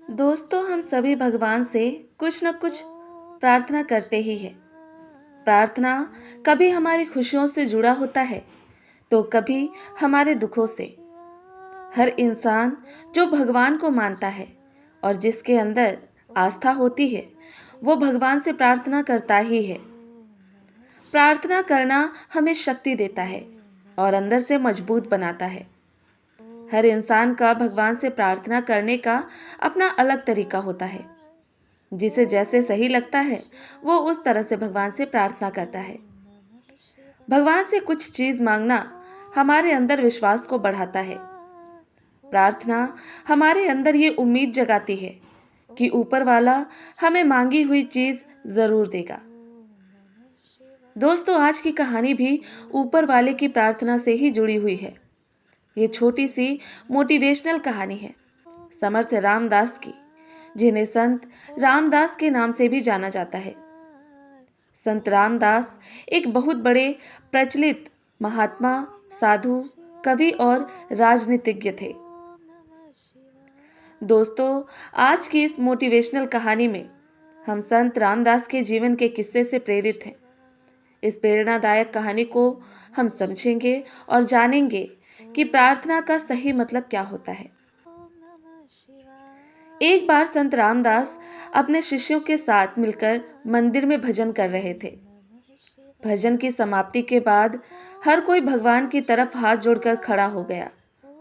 दोस्तों, हम सभी भगवान से कुछ न कुछ प्रार्थना करते ही हैं। प्रार्थना कभी हमारी खुशियों से जुड़ा होता है, तो कभी हमारे दुखों से। हर इंसान जो भगवान को मानता है और जिसके अंदर आस्था होती है, वो भगवान से प्रार्थना करता ही है। प्रार्थना करना हमें शक्ति देता है और अंदर से मजबूत बनाता है। हर इंसान का भगवान से प्रार्थना करने का अपना अलग तरीका होता है। जिसे जैसे सही लगता है, वो उस तरह से भगवान से प्रार्थना करता है। भगवान से कुछ चीज मांगना हमारे अंदर विश्वास को बढ़ाता है। प्रार्थना हमारे अंदर ये उम्मीद जगाती है कि ऊपर वाला हमें मांगी हुई चीज जरूर देगा। दोस्तों, आज की कहानी भी ऊपर वाले की प्रार्थना से ही जुड़ी हुई है। ये छोटी सी मोटिवेशनल कहानी है समर्थ रामदास की, जिन्हें संत रामदास के नाम से भी जाना जाता है। संत रामदास एक बहुत बड़े प्रचलित महात्मा, साधु, कवि और राजनीतिज्ञ थे। दोस्तों, आज की इस मोटिवेशनल कहानी में हम संत रामदास के जीवन के किस्से से प्रेरित हैं। इस प्रेरणादायक कहानी को हम समझेंगे और जानेंगे कि प्रार्थना का सही मतलब क्या होता है। एक बार संत रामदास अपने शिष्यों के साथ मिलकर मंदिर में भजन कर रहे थे। भजन की समाप्ति के बाद हर कोई भगवान की तरफ हाथ जोड़कर खड़ा हो गया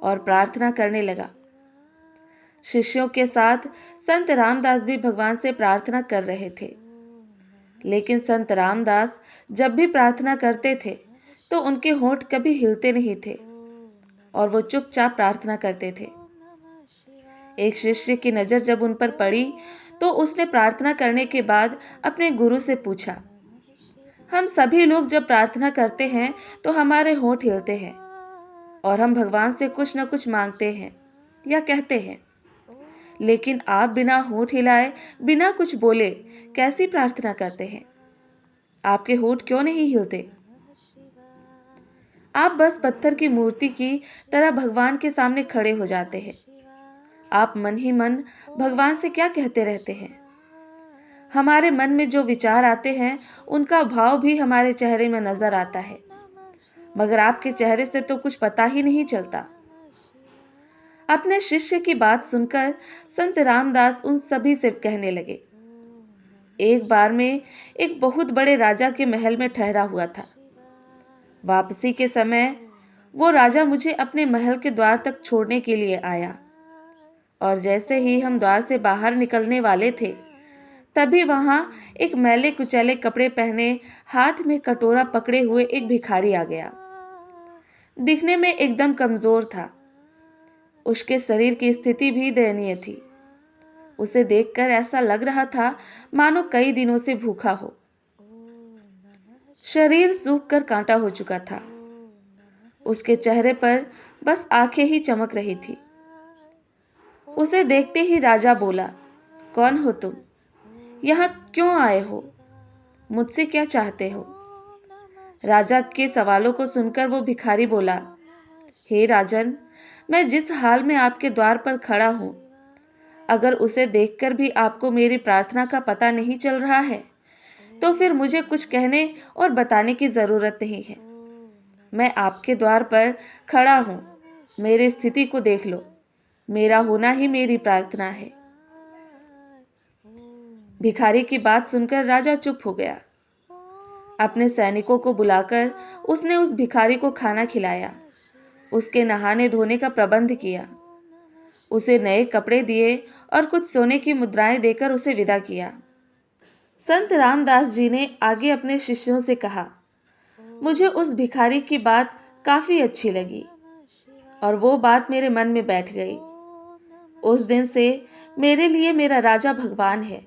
और प्रार्थना करने लगा। शिष्यों के साथ संत रामदास भी भगवान से प्रार्थना कर रहे थे। लेकिन संत रामदास जब भी प्रार्थना करते थे तो उनके होंठ कभी हिलते नहीं थे और वो चुपचाप प्रार्थना करते थे। एक शिष्य की नजर जब उन पर पड़ी तो उसने प्रार्थना करने के बाद अपने गुरु से पूछा, हम सभी लोग जब प्रार्थना करते हैं तो हमारे होंठ हिलते हैं और हम भगवान से कुछ न कुछ मांगते हैं या कहते हैं, लेकिन आप बिना होंठ हिलाए, बिना कुछ बोले कैसी प्रार्थना करते हैं? आपके होंठ क्यों नहीं हिलते? आप बस पत्थर की मूर्ति की तरह भगवान के सामने खड़े हो जाते हैं। आप मन ही मन भगवान से क्या कहते रहते हैं? हमारे मन में जो विचार आते हैं, उनका भाव भी हमारे चेहरे में नजर आता है, मगर आपके चेहरे से तो कुछ पता ही नहीं चलता। अपने शिष्य की बात सुनकर संत रामदास उन सभी से कहने लगे, एक बार में एक बहुत बड़े राजा के महल में ठहरा हुआ था। वापसी के समय वो राजा मुझे अपने महल के द्वार तक छोड़ने के लिए आया और जैसे ही हम द्वार से बाहर निकलने वाले थे, तभी वहां एक मैले कुचैले कपड़े पहने, हाथ में कटोरा पकड़े हुए एक भिखारी आ गया। दिखने में एकदम कमजोर था। उसके शरीर की स्थिति भी दयनीय थी। उसे देखकर ऐसा लग रहा था मानो कई दिनों से भूखा हो। शरीर सूख कर कांटा हो चुका था। उसके चेहरे पर बस आंखें ही चमक रही थी। उसे देखते ही राजा बोला, कौन हो तुम? यहाँ क्यों आए हो? मुझसे क्या चाहते हो? राजा के सवालों को सुनकर वो भिखारी बोला, हे राजन, मैं जिस हाल में आपके द्वार पर खड़ा हूं, अगर उसे देखकर भी आपको मेरी प्रार्थना का पता नहीं चल रहा है, तो फिर मुझे कुछ कहने और बताने की जरूरत नहीं है। मैं आपके द्वार पर खड़ा हूं, मेरी स्थिति को देख लो। मेरा होना ही मेरी प्रार्थना है। भिखारी की बात सुनकर राजा चुप हो गया। अपने सैनिकों को बुलाकर उसने उस भिखारी को खाना खिलाया, उसके नहाने धोने का प्रबंध किया, उसे नए कपड़े दिए और कुछ सोने की मुद्राएं देकर उसे विदा किया। संत रामदास जी ने आगे अपने शिष्यों से कहा, मुझे उस भिखारी की बात काफी अच्छी लगी और वो बात मेरे मन में बैठ गई। उस दिन से मेरे लिए मेरा राजा भगवान है।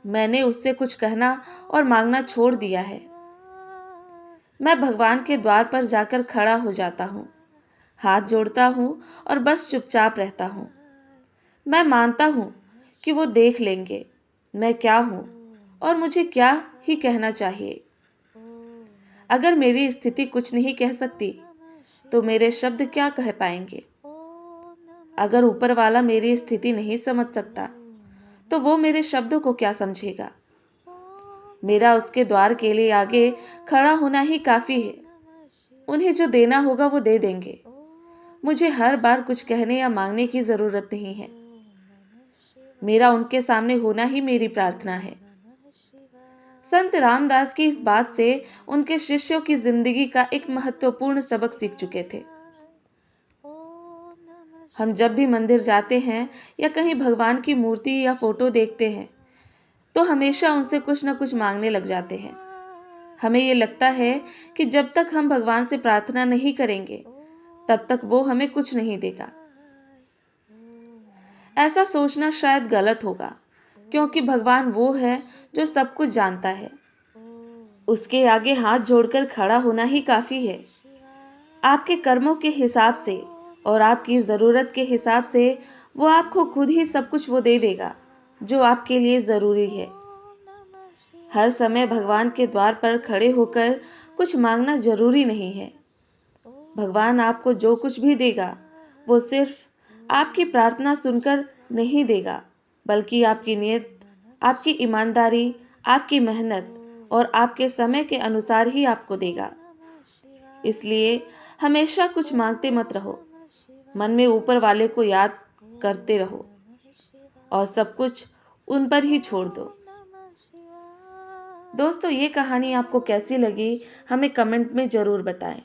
मैंने उससे कुछ कहना और मांगना छोड़ दिया है। मैं भगवान के द्वार पर जाकर खड़ा हो जाता हूँ, हाथ जोड़ता हूँ और बस चुपचाप रहता हूँ। मैं मानता हूँ कि वो देख लेंगे मैं क्या हूँ और मुझे क्या ही कहना चाहिए। अगर मेरी स्थिति कुछ नहीं कह सकती, तो मेरे शब्द क्या कह पाएंगे? अगर ऊपर वाला मेरी स्थिति नहीं समझ सकता, तो वो मेरे शब्दों को क्या समझेगा। मेरा उसके द्वार के लिए आगे खड़ा होना ही काफी है। उन्हें जो देना होगा वो दे देंगे। मुझे हर बार कुछ कहने या मांगने की जरूरत नहीं है। मेरा उनके सामने होना ही मेरी प्रार्थना है। संत रामदास की इस बात से उनके शिष्यों की जिंदगी का एक महत्वपूर्ण सबक सीख चुके थे। हम जब भी मंदिर जाते हैं या कहीं भगवान की मूर्ति या फोटो देखते हैं, तो हमेशा उनसे कुछ न कुछ मांगने लग जाते हैं। हमें ये लगता है कि जब तक हम भगवान से प्रार्थना नहीं करेंगे, तब तक वो हमें कुछ नहीं देगा। ऐसा सोचना शायद गलत होगा, क्योंकि भगवान वो है जो सब कुछ जानता है। उसके आगे हाथ जोड़कर खड़ा होना ही काफी है। आपके कर्मों के हिसाब से और आपकी जरूरत के हिसाब से वो आपको खुद ही सब कुछ वो दे देगा जो आपके लिए जरूरी है। हर समय भगवान के द्वार पर खड़े होकर कुछ मांगना जरूरी नहीं है। भगवान आपको जो कुछ भी देगा, वो सिर्फ आपकी प्रार्थना सुनकर नहीं देगा, बल्कि आपकी नीयत, आपकी ईमानदारी, आपकी मेहनत और आपके समय के अनुसार ही आपको देगा। इसलिए हमेशा कुछ मांगते मत रहो। मन में ऊपर वाले को याद करते रहो और सब कुछ उन पर ही छोड़ दो। दोस्तों, ये कहानी आपको कैसी लगी, हमें कमेंट में जरूर बताएं।